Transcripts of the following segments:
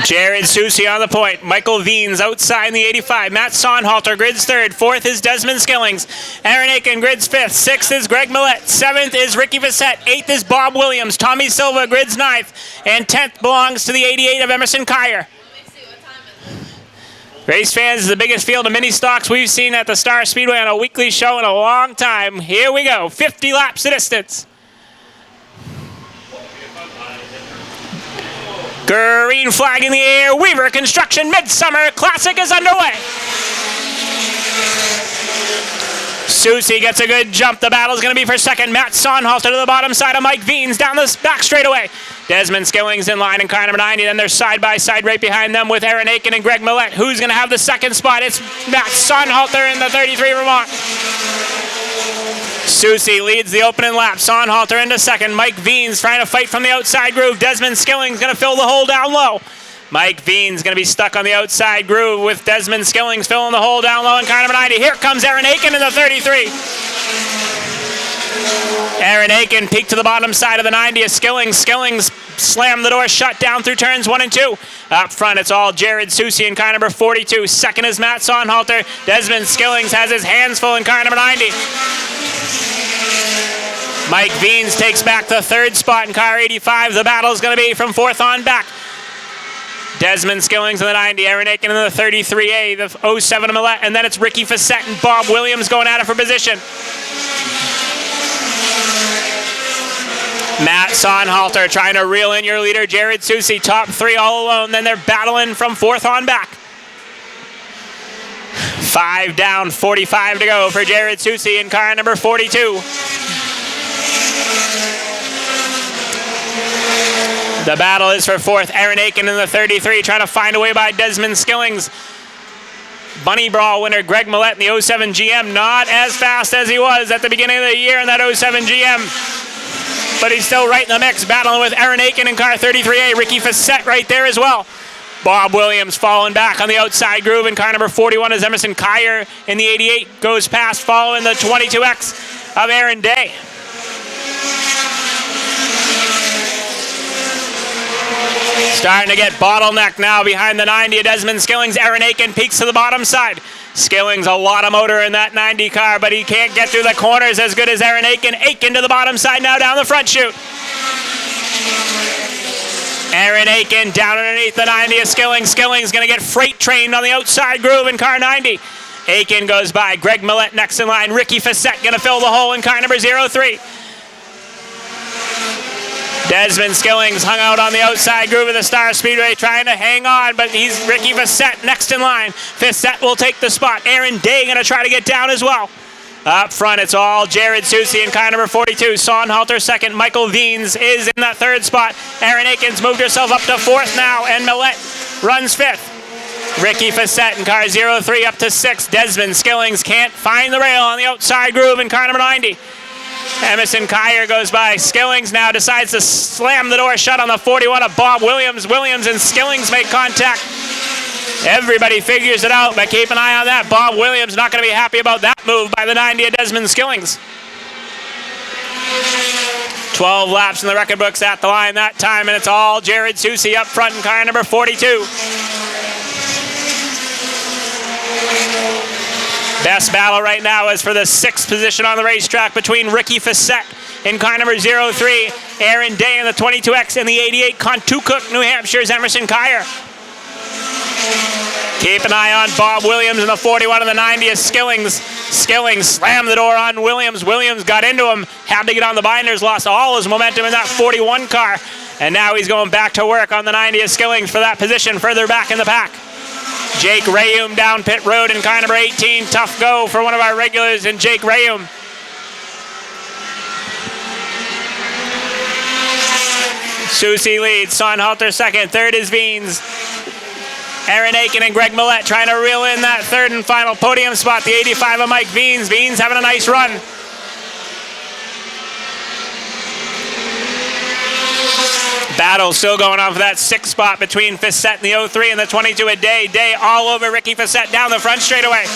Jared Susie on the point. Michael Veens outside in the 85. Matt Sonhalter grids third. Fourth is Desmond Skillings. Aaron Aiken grids fifth. Sixth is Greg Millette. Seventh is Ricky Facette. Eighth is Bob Williams. Tommy Silva grids ninth. And 10th belongs to the 88 of Emerson Kyer. Race fans, is the biggest field of mini stocks we've seen at the Star Speedway on a weekly show in a long time. Here we go. 50 laps of distance. Green flag in the air. Weaver Construction Midsummer Classic is underway. Susie gets a good jump. The battle's going to be for second. Matt Sonhalter to the bottom side of Mike Veens down the back straightaway. Desmond Skillings in line in car number 90. Then they're side by side right behind them with Aaron Aiken and Greg Millette. Who's going to have the second spot? It's Matt Sonhalter in the 33 Vermont. Susie leads the opening lap. Sonhalter into second. Mike Veens trying to fight from the outside groove. Desmond Skillings going to fill the hole down low. Mike Veens going to be stuck on the outside groove with Desmond Skillings filling the hole down low in car number 90. Here comes Aaron Aiken in the 33. Aaron Aiken peaked to the bottom side of the 90 of Skillings. Skillings slammed the door shut down through turns 1 and 2. Up front, it's all Jared Susie in car number 42. Second is Matt Sonhalter. Desmond Skillings has his hands full in car number 90. Mike Veens takes back the third spot in car 85. The battle is going to be from fourth on back. Desmond Skillings in the 90, Aaron Aiken in the 33A, the 07 Millette, and then it's Ricky Facette and Bob Williams going at it for position. Matt Sonhalter trying to reel in your leader, Jared Susie, top three all alone. Then they're battling from fourth on back. 5 down, 45 to go for Jared Susie in car number 42. The battle is for fourth. Aaron Aiken in the 33 trying to find a way by Desmond Skillings. Bunny Brawl winner Greg Millette in the 07 GM. Not as fast as he was at the beginning of the year in that 07 GM. But he's still right in the mix, battling with Aaron Aiken in car 33A. Ricky Facette right there as well. Bob Williams falling back on the outside groove in car number 41 as Emerson Kyer in the 88 goes past, following the 22X of Aaron Day. Starting to get bottlenecked now behind the 90 of Desmond Skillings. Aaron Aiken peaks to the bottom side. Skillings, a lot of motor in that 90 car, but he can't get through the corners as good as Aaron Aiken. Aiken to the bottom side now down the front chute. Aaron Aiken down underneath the 90 of Skillings. Skillings going to get freight trained on the outside groove in car 90. Aiken goes by. Greg Millette next in line. Ricky Facette going to fill the hole in car number 03. Desmond Skillings hung out on the outside groove of the Star Speedway trying to hang on, but he's Ricky Facette next in line. Facette will take the spot. Aaron Day going to try to get down as well. Up front, it's all Jared Susie in car number 42. Sonhalter second. Michael Veens is in that third spot. Aaron Aiken's moved herself up to fourth now, and Millette runs fifth. Ricky Facette in car 03 up to sixth. Desmond Skillings can't find the rail on the outside groove in car number 90. Emerson Kyer goes by. Skillings now decides to slam the door shut on the 41 of Bob Williams. Williams and Skillings make contact. Everybody figures it out, but keep an eye on that. Bob Williams not going to be happy about that move by the 90 of Desmond Skillings. 12 laps in the record books at the line that time, and it's all Jared Susie up front in car number 42. Best battle right now is for the 6th position on the racetrack between Ricky Facette in car number 03, Aaron Day in the 22X, and the 88 Contoocook, New Hampshire's Emerson Kyer. Keep an eye on Bob Williams in the 41 and the 90 of Skillings. Skillings slammed the door on Williams. Williams got into him, had to get on the binders, lost all his momentum in that 41 car, and now he's going back to work on the 90 of Skillings for that position further back in the pack. Jake Rayum down pit road in car number 18. Tough go for one of our regulars in Jake Rayum. Susie leads. Sonhalter second. Third is Veens. Aaron Aiken and Greg Millette trying to reel in that third and final podium spot. The 85 of Mike Veens. Veens having a nice run. Battle still going on for that 6th spot between Facette and the 03 and the 22 a Day. Day all over Ricky Facette down the front straightaway.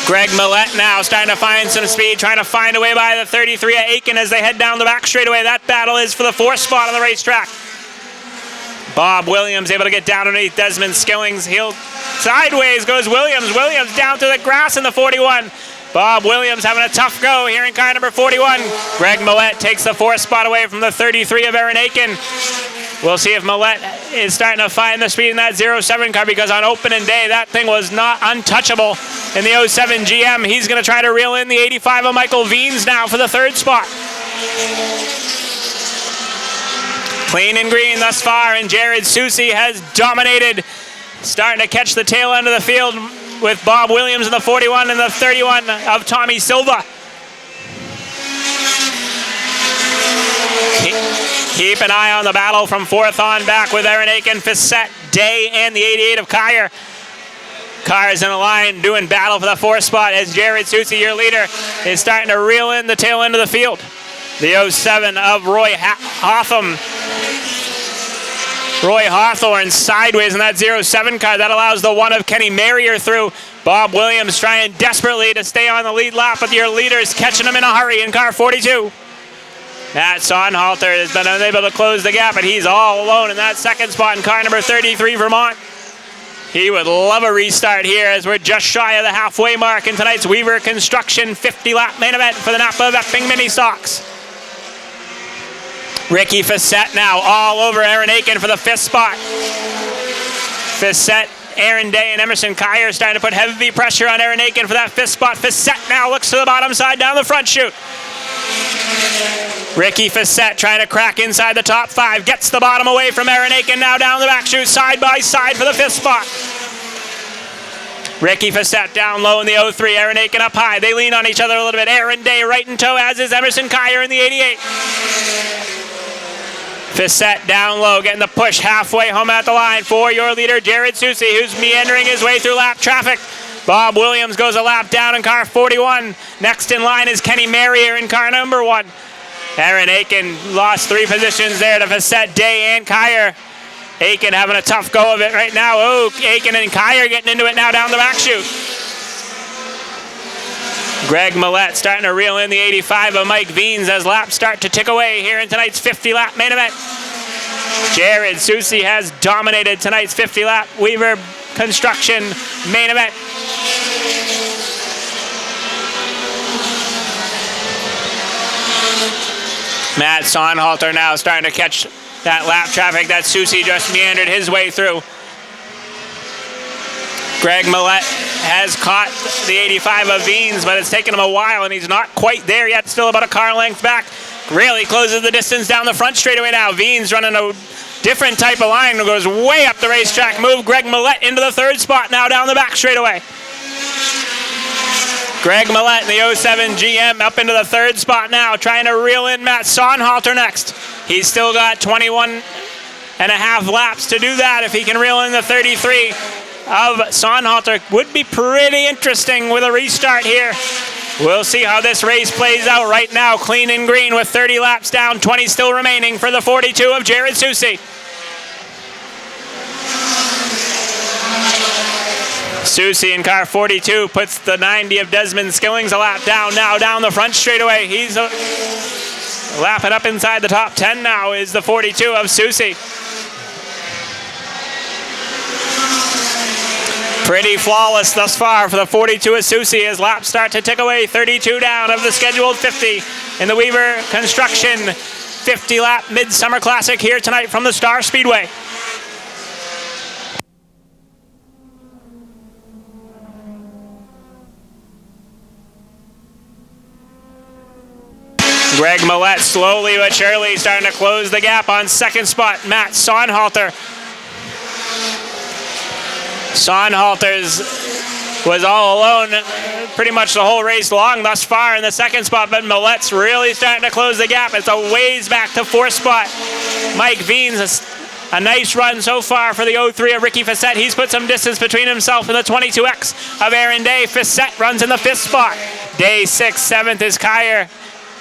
Greg Millette now starting to find some speed, trying to find a way by the 33 of Aiken as they head down the back straightaway. That battle is for the 4th spot on the racetrack. Bob Williams able to get down underneath Desmond Skillings. Heel sideways goes Williams. Williams down to the grass in the 41. Bob Williams having a tough go here in car number 41. Greg Millette takes the 4th spot away from the 33 of Aaron Aiken. We'll see if Millette is starting to find the speed in that 07 car, because on opening day, that thing was not untouchable in the 07 GM. He's going to try to reel in the 85 of Michael Veens now for the 3rd spot. Clean and green thus far, and Jared Soucy has dominated. Starting to catch the tail end of the field with Bob Williams in the 41 and the 31 of Tommy Silva. Keep an eye on the battle from 4th on back with Aaron Aiken, Fissette, Day, and the 88 of Kyer. Kyer's in a line doing battle for the 4th spot as Jared Soucy, your leader, is starting to reel in the tail end of the field. The 07 of Roy Hawthorne sideways in that 07 car. That allows the 1 of Kenny Marrier through. Bob Williams trying desperately to stay on the lead lap, but your leader's catching him in a hurry in car 42. Matt Sonhalter has been unable to close the gap, but he's all alone in that 2nd spot in car number 33, Vermont. He would love a restart here as we're just shy of the halfway mark in tonight's Weaver Construction 50-lap main event for the Napa Vecting Mini Stocks. Ricky Fissette now all over Aaron Aiken for the 5th spot. Fissette, Aaron Day, and Emerson Kyer starting to put heavy pressure on Aaron Aiken for that 5th spot. Fissette now looks to the bottom side down the front chute. Ricky Fissette trying to crack inside the top 5. Gets the bottom away from Aaron Aiken now down the back chute side by side for the 5th spot. Ricky Fissette down low in the 03. Aaron Aiken up high. They lean on each other a little bit. Aaron Day right in tow, as is Emerson Kyer in the 88. Fissette down low, getting the push halfway home at the line for your leader, Jared Soucy, who's meandering his way through lap traffic. Bob Williams goes a lap down in car 41. Next in line is Kenny Marrier in car number 1. Aaron Aiken lost 3 positions there to Fissette, Day, and Kyer. Aiken having a tough go of it right now. Oh, Aiken and Kyer getting into it now down the back chute. Greg Millette starting to reel in the 85 of Mike Veens as laps start to tick away here in tonight's 50-lap main event. Jared Soucy has dominated tonight's 50-lap Weaver Construction main event. Matt Sonhalter now starting to catch that lap traffic that Soucy just meandered his way through. Greg Millette has caught the 85 of Veens, but it's taken him a while, and he's not quite there yet. Still about a car length back. Really closes the distance down the front straightaway now. Veens running a different type of line, goes way up the racetrack. Move Greg Millette into the 3rd spot now down the back straightaway. Greg Millette in the 07 GM up into the 3rd spot now, trying to reel in Matt Sonhalter next. He's still got 21 and a half laps to do that if he can reel in the 33 of Sonhalter. Would be pretty interesting with a restart here. We'll see how this race plays out. Right now, clean and green with 30 laps down, 20 still remaining for the 42 of Jared Soucy. Soucy in car 42 puts the 90 of Desmond Skillings a lap down now down the front straightaway. He's lapping up inside the top 10 now is the 42 of Soucy. Pretty flawless thus far for the 42 of Soucy as laps start to tick away. 32 down of the scheduled 50 in the Weaver Construction 50-lap Midsummer Classic here tonight from the Star Speedway. Greg Millette slowly but surely starting to close the gap on 2nd spot. Matt Sonhalter. Sonhalter's was all alone pretty much the whole race long thus far in the 2nd spot, but Millette's really starting to close the gap. It's a ways back to 4th spot. Mike Veens, a nice run so far for the 03 of Ricky Fissette. He's put some distance between himself and the 22X of Aaron Day. Fissette runs in the 5th spot. Day 6th, 7th is Kyer.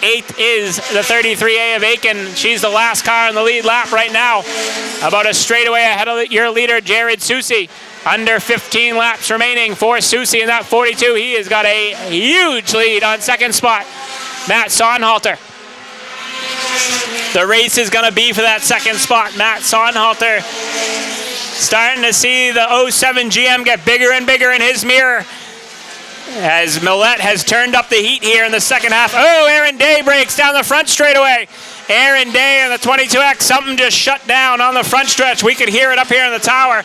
8th is the 33A of Aiken. She's the last car in the lead lap right now. About a straightaway ahead of your leader, Jared Soucy. Under 15 laps remaining for Soucy in that 42. He has got a huge lead on 2nd spot. Matt Sonhalter. the race is going to be for that second spot. Matt Sonhalter starting to see the 07 GM get bigger and bigger in his mirror as Millette has turned up the heat here in the second half. Oh, Aaron Day breaks down the front straightaway. Aaron Day in the 22X, something just shut down on the front stretch. We could hear it up here in the tower.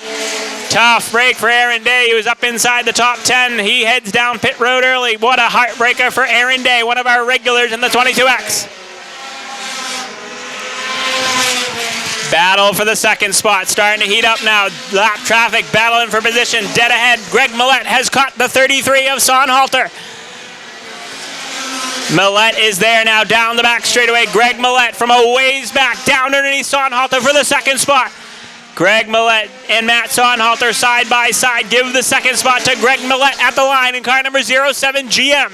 Tough break for Aaron Day. He was up inside the top 10. He heads down pit road early. What a heartbreaker for Aaron Day, one of our regulars in the 22X. Battle for the second spot, starting to heat up now. Lap traffic battling for position. Dead ahead, Greg Millette has caught the 33 of Sonhalter. Millette is there now down the back straightaway. Greg Millette from a ways back down underneath Sonhalter for the second spot. Greg Millette and Matt Sonhalter side by side. Give the second spot to Greg Millette at the line in car number 07 GM.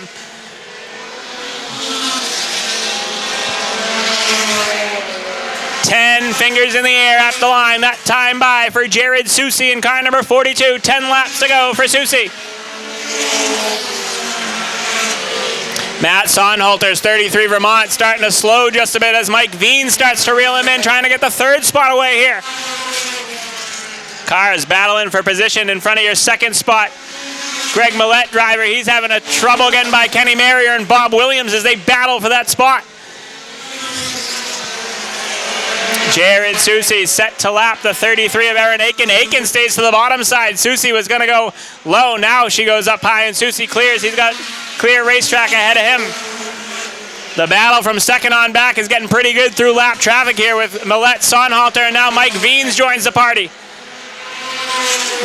Ten fingers in the air at the line. That time by for Jared Susie in car number 42. 10 laps to go for Susie. Matt Sonhalter's 33 Vermont starting to slow just a bit as Mike Veen starts to reel him in, trying to get the third spot away here. Car is battling for position in front of your second spot. Greg Millette driver, he's having a trouble getting by Kenny Marrier and Bob Williams as they battle for that spot. Jared Susie set to lap the 33 of Aaron Aiken. Aiken stays to the bottom side. Susie was going to go low. Now she goes up high and Susie clears. He's got clear racetrack ahead of him. The battle from second on back is getting pretty good through lap traffic here with Millette, Sonhalter, and now Mike Veens joins the party.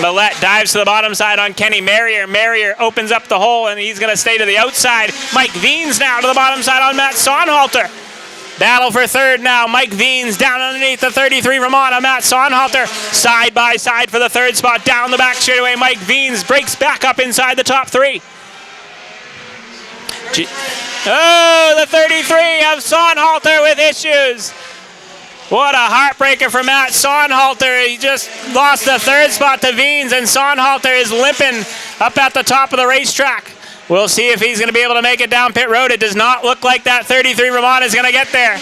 Millette dives to the bottom side on Kenny Marrier. Marrier opens up the hole and he's going to stay to the outside. Mike Veens now to the bottom side on Matt Sonhalter. Battle for third now. Mike Veens down underneath the 33 Vermont on Matt Sonhalter. Side by side for the third spot. Down the back straightaway. Mike Veens breaks back up inside the top three. Oh, the 33 of Sonhalter with issues. What a heartbreaker for Matt Sonhalter. He just lost the third spot to Veens, and Sonhalter is limping up at the top of the racetrack. We'll see if he's going to be able to make it down pit road. It does not look like that 33 Vermont is going to get there.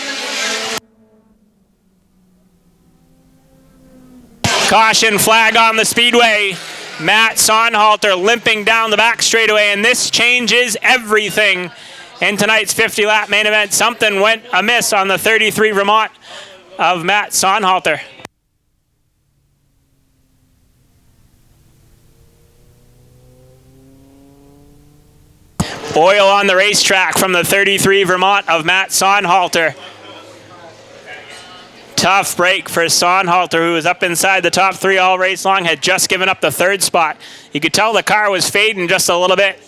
Caution flag on the Speedway. Matt Sonhalter limping down the back straightaway, and this changes everything in tonight's 50-lap main event. Something went amiss on the 33 Vermont of Matt Sonhalter. Oil on the racetrack from the 33 Vermont of Matt Sonhalter. Tough break for Sonhalter, who was up inside the top three all race long, had just given up the third spot. You could tell the car was fading just a little bit.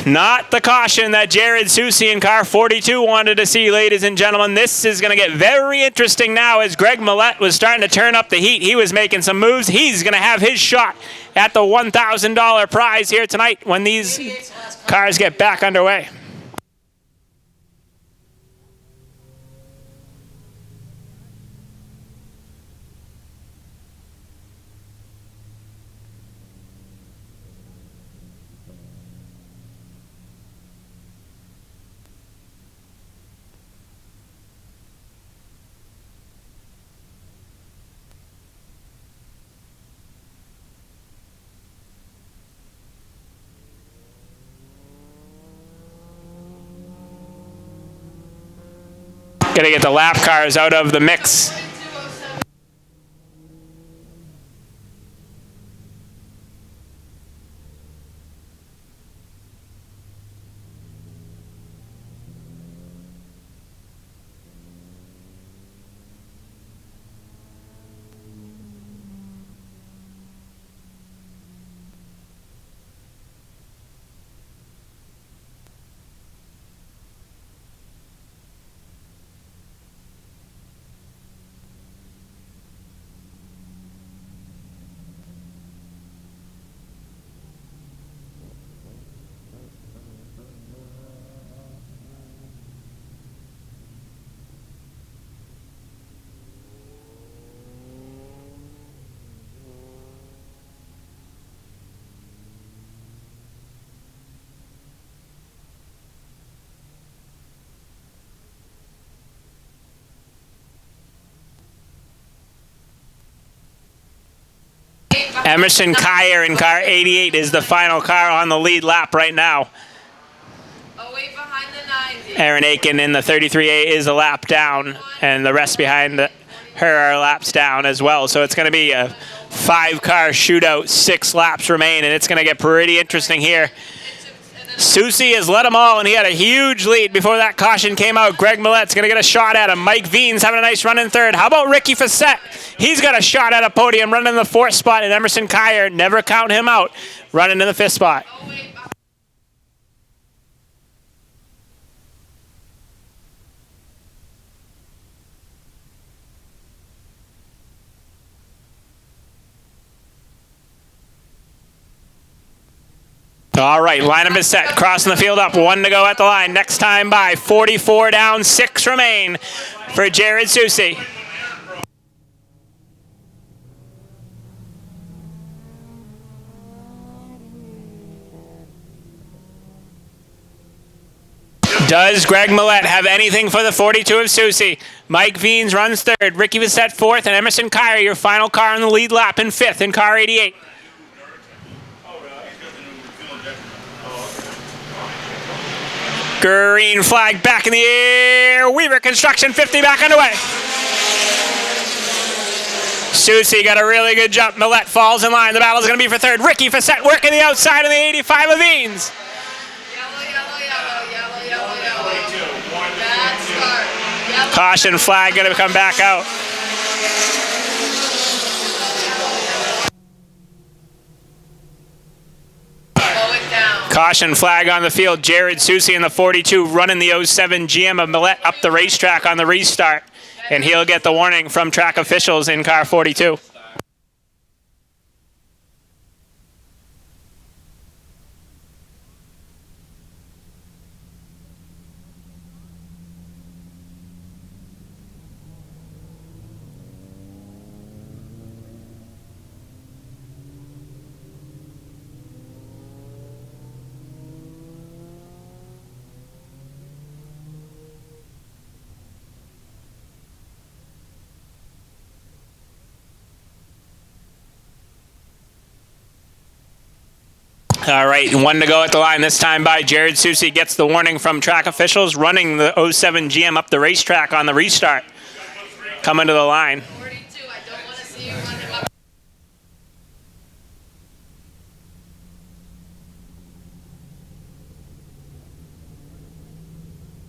Not the caution that Jared Susie in car 42 wanted to see, ladies and gentlemen. This is going to get very interesting now as Greg Millette was starting to turn up the heat. He was making some moves. He's going to have his shot at the $1,000 prize here tonight when these cars get back underway. Got to get the lap cars out of the mix. Emerson Kyer in car 88 is the final car on the lead lap right now. Away behind the 90. Aaron Aiken in the 33A is a lap down, and the rest behind her are laps down as well. So it's going to be a 5-car shootout, 6 laps remain, and it's going to get pretty interesting here. Susie has led them all, and he had a huge lead before that caution came out. Greg Millet's going to get a shot at him. Mike Veen's having a nice run in third. How about Ricky Facette? He's got a shot at a podium, running in the 4th spot, and Emerson Kyer, never count him out, running in the 5th spot. All right, lineup is set. Crossing the field up. 1 to go at the line. Next time by. 44 down, 6 remain for Jared Susie. Does Greg Millet have anything for the 42 of Susie? Mike Veen's runs 3rd. Ricky Facette 4th. And Emerson Kyer, your final car on the lead lap, in 5th in car 88. Green flag back in the air. Weaver Construction 50 back underway. Susie got a really good jump. Millet falls in line. The battle's going to be for 3rd. Ricky Facette working the outside of the 85 of Veen's. Yellow. Bad start. Yellow. Caution flag going to come back out. Caution flag on the field. Jared Susie in the 42 running the 07 GM of Millet up the racetrack on the restart. And he'll get the warning from track officials in car 42. All right, 1 to go at the line. This time by Jared Susie gets the warning from track officials, running the 07 GM up the racetrack on the restart. Coming to the line. 42, I don't want to see you run him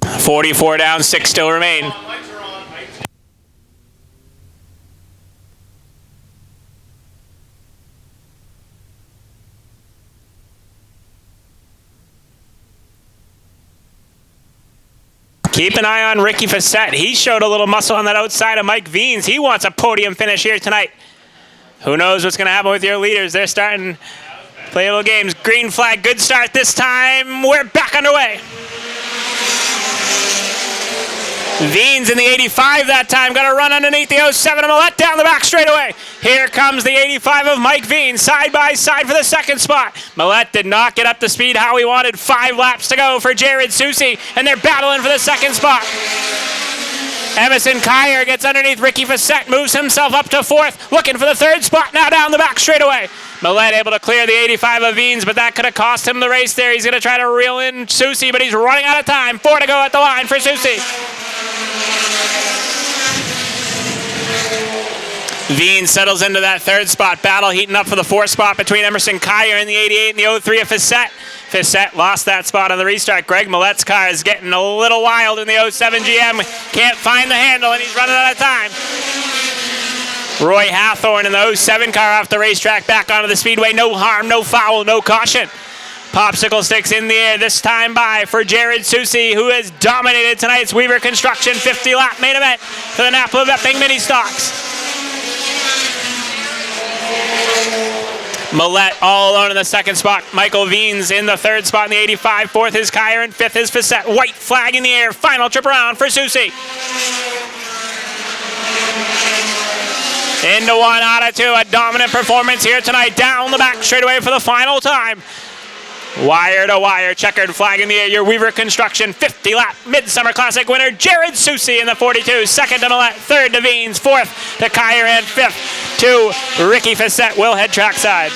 up. 44 down, 6 still remain. Keep an eye on Ricky Facette. He showed a little muscle on that outside of Mike Veen's. He wants a podium finish here tonight. Who knows what's going to happen with your leaders? They're starting to play little games. Green flag, good start this time. We're back underway. Veen's in the 85 that time. Got to run underneath the 07 and Millet down the back straightaway. Here comes the 85 of Mike Veen, side by side for the 2nd spot. Millet did not get up to speed how he wanted. 5 laps to go for Jared Susie, and they're battling for the 2nd spot. Emerson Kyer gets underneath Ricky Facette, moves himself up to 4th, looking for the 3rd spot now down the back straightaway. Millet able to clear the 85 of Veen's, but that could have cost him the race there. He's going to try to reel in Susie, but he's running out of time. 4 to go at the line for Susie. Veen settles into that 3rd spot. Battle heating up for the 4th spot between Emerson Kyer in the 88 and the 03 of Facette. Facette lost that spot on the restart. Greg Millet's car is getting a little wild in the 07 GM. Can't find the handle, and he's running out of time. Roy Hathorn in the 07 car off the racetrack, back onto the Speedway. No harm, no foul, no caution. Popsicle sticks in the air, this time by for Jared Susie, who has dominated tonight's Weaver Construction 50-lap main event for the Napa Veping Mini Stocks. Millet all alone in the 2nd spot. Michael Veen's in the 3rd spot in the 85. 4th is Kyer and 5th is Facette. White flag in the air. Final trip around for Susie. Into 1 out of 2. A dominant performance here tonight. Down the back straightaway for the final time. Wire to wire, checkered flag in the air. Your Weaver Construction 50-lap Midsummer Classic winner, Jared Soucy in the 42. Second to Millette, third to Veens, fourth to Kyer, and fifth to Ricky Fissette. Will head trackside.